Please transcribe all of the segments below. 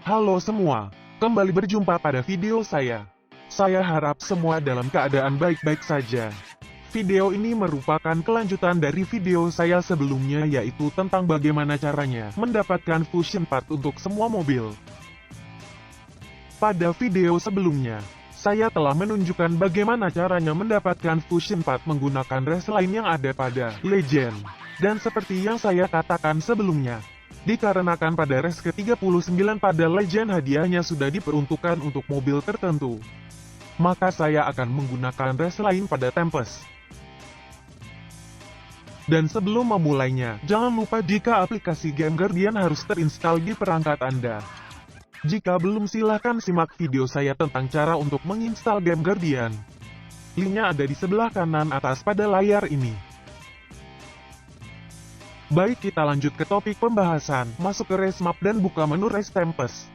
Halo semua, kembali berjumpa pada video saya. Saya harap semua dalam keadaan baik-baik saja. Video ini merupakan kelanjutan dari video saya sebelumnya, yaitu tentang bagaimana caranya mendapatkan Fusion Part untuk semua mobil. Pada video sebelumnya, saya telah menunjukkan bagaimana caranya mendapatkan Fusion Part menggunakan race lain yang ada pada Legend. Dan seperti yang saya katakan sebelumnya, dikarenakan pada race ke-39 pada Legend hadiahnya sudah diperuntukkan untuk mobil tertentu, maka saya akan menggunakan race lain pada Tempest. Dan sebelum memulainya, jangan lupa jika aplikasi Game Guardian harus terinstall di perangkat Anda. Jika belum, silahkan simak video saya tentang cara untuk menginstal Game Guardian. Linknya ada di sebelah kanan atas pada layar ini. Baik, kita lanjut ke topik pembahasan, masuk ke race map dan buka menu race Tempest.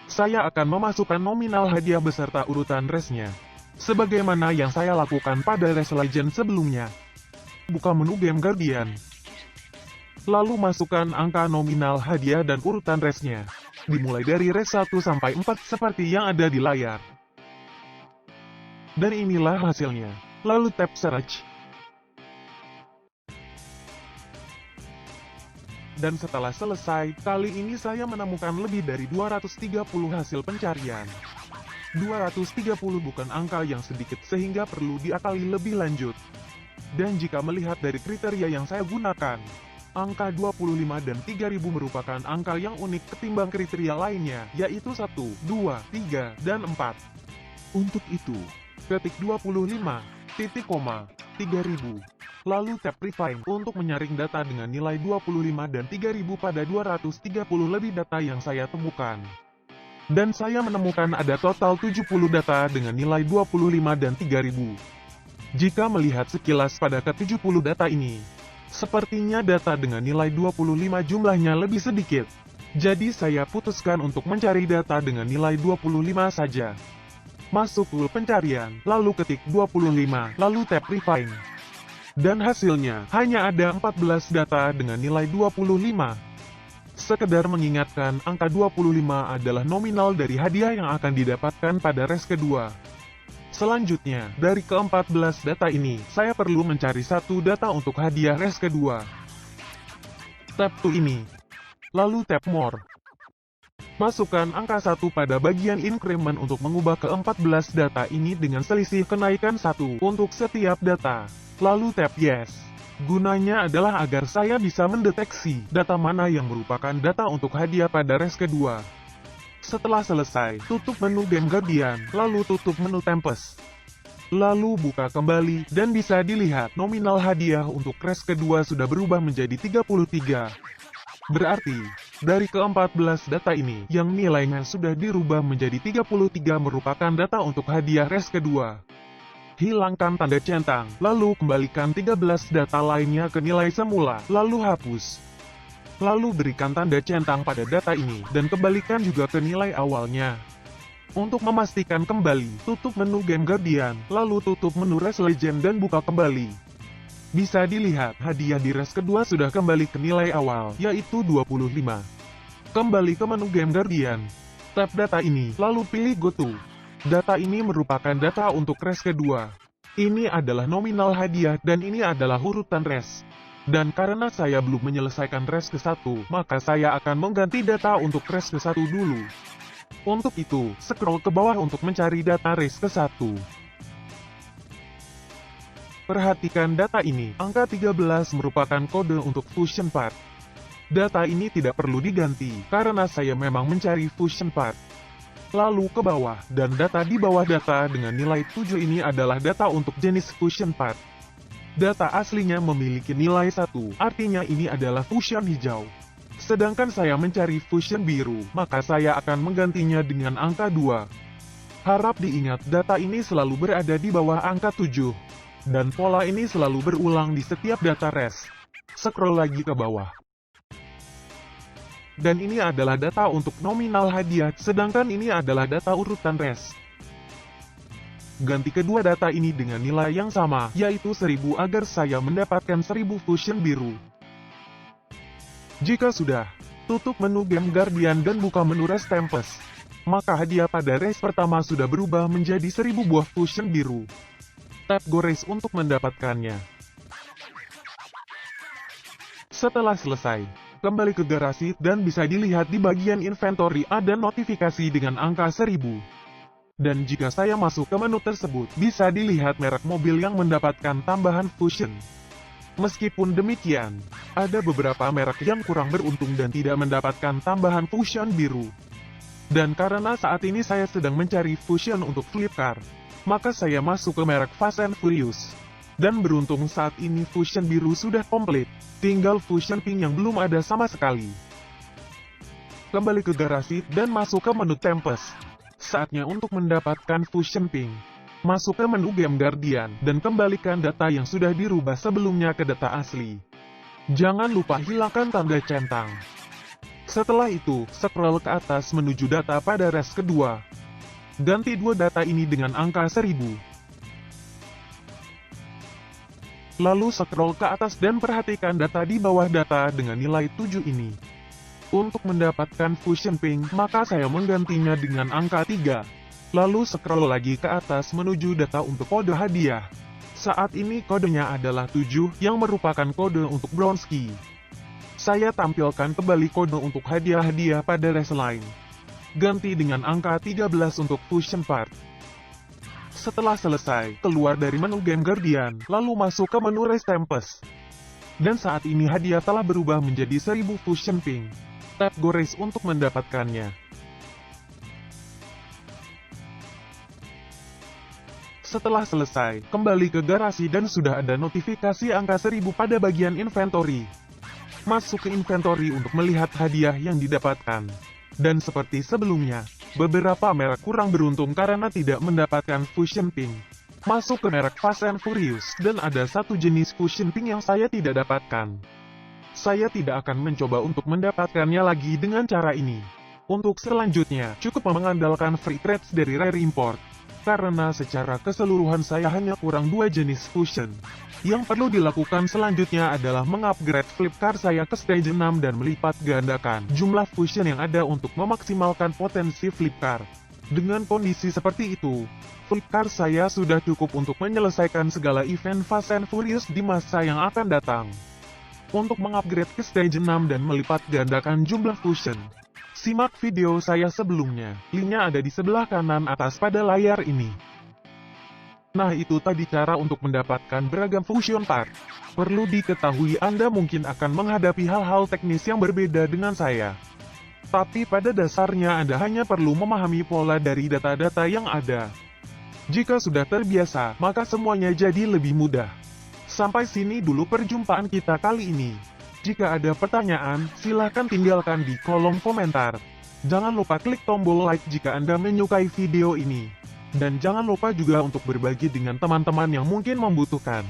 Saya akan memasukkan nominal hadiah beserta urutan race-nya, sebagaimana yang saya lakukan pada race Legend sebelumnya. Buka menu Game Guardian, lalu masukkan angka nominal hadiah dan urutan race-nya, dimulai dari race 1 sampai 4 seperti yang ada di layar. Dan inilah hasilnya. Lalu tap search. Dan setelah selesai, kali ini saya menemukan lebih dari 230 hasil pencarian. 230 bukan angka yang sedikit sehingga perlu diakali lebih lanjut. Dan jika melihat dari kriteria yang saya gunakan, angka 25 dan 3000 merupakan angka yang unik ketimbang kriteria lainnya, yaitu 1, 2, 3, dan 4. Untuk itu, ketik 25, titik koma, 3000. Lalu tap Refine untuk menyaring data dengan nilai 25 dan 3000 pada 230 lebih data yang saya temukan. Dan saya menemukan ada total 70 data dengan nilai 25 dan 3000. Jika melihat sekilas pada ke-70 data ini, sepertinya data dengan nilai 25 jumlahnya lebih sedikit. Jadi saya putuskan untuk mencari data dengan nilai 25 saja. Masuk tool pencarian, lalu ketik 25, lalu tap Refine. Dan hasilnya, hanya ada 14 data dengan nilai 25. Sekedar mengingatkan, angka 25 adalah nominal dari hadiah yang akan didapatkan pada race kedua. Selanjutnya, dari ke-14 data ini, saya perlu mencari satu data untuk hadiah race kedua. Tap to ini, lalu tap More. Masukkan angka 1 pada bagian increment untuk mengubah ke-14 data ini dengan selisih kenaikan 1 untuk setiap data. Lalu tap Yes. Gunanya adalah agar saya bisa mendeteksi data mana yang merupakan data untuk hadiah pada race kedua. Setelah selesai, tutup menu Game Guardian, lalu tutup menu Tempest. Lalu buka kembali, dan bisa dilihat nominal hadiah untuk race kedua sudah berubah menjadi 33. Berarti, dari ke-14 data ini, yang nilainya sudah dirubah menjadi 33 merupakan data untuk hadiah race kedua. Hilangkan tanda centang, lalu kembalikan 13 data lainnya ke nilai semula, lalu hapus. Lalu berikan tanda centang pada data ini, dan kembalikan juga ke nilai awalnya. Untuk memastikan kembali, tutup menu Game Guardian, lalu tutup menu Race Legend dan buka kembali. Bisa dilihat, hadiah di race kedua sudah kembali ke nilai awal, yaitu 25. Kembali ke menu Game Guardian. Tap data ini, lalu pilih Go to. Data ini merupakan data untuk race kedua. Ini adalah nominal hadiah, dan ini adalah urutan race. Dan karena saya belum menyelesaikan race ke-1, maka saya akan mengganti data untuk race ke-1 dulu. Untuk itu, scroll ke bawah untuk mencari data race ke-1. Perhatikan data ini, angka 13 merupakan kode untuk Fusion Part. Data ini tidak perlu diganti, karena saya memang mencari Fusion Part. Lalu ke bawah, dan data di bawah data dengan nilai 7 ini adalah data untuk jenis Fusion Part. Data aslinya memiliki nilai 1, artinya ini adalah Fusion hijau. Sedangkan saya mencari Fusion biru, maka saya akan menggantinya dengan angka 2. Harap diingat, data ini selalu berada di bawah angka 7. Dan pola ini selalu berulang di setiap data race. Scroll lagi ke bawah. Dan ini adalah data untuk nominal hadiah, sedangkan ini adalah data urutan race. Ganti kedua data ini dengan nilai yang sama, yaitu 1000 agar saya mendapatkan 1000 Fusion biru. Jika sudah, Tutup menu Game Guardian dan buka menu Race Tempest. Maka hadiah pada race pertama sudah berubah menjadi 1000 buah fusion biru. Tap Go Race untuk mendapatkannya. Setelah selesai, kembali ke garasi dan bisa dilihat di bagian inventory ada notifikasi dengan angka 1000. Dan jika saya masuk ke menu tersebut, bisa dilihat merek mobil yang mendapatkan tambahan fusion. Meskipun demikian, ada beberapa merek yang kurang beruntung dan tidak mendapatkan tambahan fusion biru. Dan karena saat ini saya sedang mencari fusion untuk Flipkar, maka saya masuk ke merek Fast and Furious. Dan beruntung saat ini fusion biru sudah komplit, tinggal fusion pink yang belum ada sama sekali. Kembali ke garasi dan masuk ke menu Tempest. Saatnya untuk mendapatkan fusion pink. Masuk ke menu Game Guardian dan kembalikan data yang sudah dirubah sebelumnya ke data asli. Jangan lupa hilangkan tanda centang. Setelah itu, scroll ke atas menuju data pada race kedua. Ganti dua data ini dengan angka 1000. Lalu scroll ke atas dan perhatikan data di bawah data dengan nilai 7 ini. Untuk mendapatkan fusion pink, maka saya menggantinya dengan angka 3. Lalu scroll lagi ke atas menuju data untuk kode hadiah. Saat ini kodenya adalah 7 yang merupakan kode untuk bronze key. Saya tampilkan kembali kode untuk hadiah-hadiah pada race lain. Ganti dengan angka 13 untuk fusion part. Setelah selesai, keluar dari menu Game Guardian, lalu masuk ke menu Race Tempest. Dan saat ini hadiah telah berubah menjadi 1000 fusion pink. Tap Go Race untuk mendapatkannya. Setelah selesai, kembali ke garasi dan sudah ada notifikasi angka 1000 pada bagian inventory. Masuk ke inventory untuk melihat hadiah yang didapatkan. Dan seperti sebelumnya, beberapa merek kurang beruntung karena tidak mendapatkan fusion pink. Masuk ke merek Fast and Furious dan ada satu jenis fusion pink yang saya tidak dapatkan. Saya tidak akan mencoba untuk mendapatkannya lagi dengan cara ini. Untuk selanjutnya, cukup mengandalkan free trades dari Rare Import. Karena secara keseluruhan saya hanya kurang 2 jenis fusion. Yang perlu dilakukan selanjutnya adalah mengupgrade Flipkar saya ke stage 6 dan melipat gandakan jumlah fusion yang ada untuk memaksimalkan potensi Flipkar. Dengan kondisi seperti itu, Flipkar saya sudah cukup untuk menyelesaikan segala event Fast and Furious di masa yang akan datang. Untuk mengupgrade ke stage 6 dan melipat gandakan jumlah fusion, simak video saya sebelumnya, linknya ada di sebelah kanan atas pada layar ini. Nah itu tadi cara untuk mendapatkan beragam fusion part. Perlu diketahui Anda mungkin akan menghadapi hal-hal teknis yang berbeda dengan saya. Tapi pada dasarnya Anda hanya perlu memahami pola dari data-data yang ada. Jika sudah terbiasa, maka semuanya jadi lebih mudah. Sampai sini dulu perjumpaan kita kali ini. Jika ada pertanyaan, silahkan tinggalkan di kolom komentar. Jangan lupa klik tombol like jika Anda menyukai video ini. Dan jangan lupa juga untuk berbagi dengan teman-teman yang mungkin membutuhkan.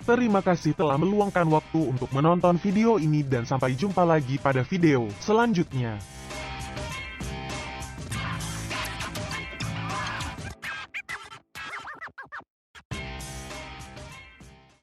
Terima kasih telah meluangkan waktu untuk menonton video ini dan sampai jumpa lagi pada video selanjutnya.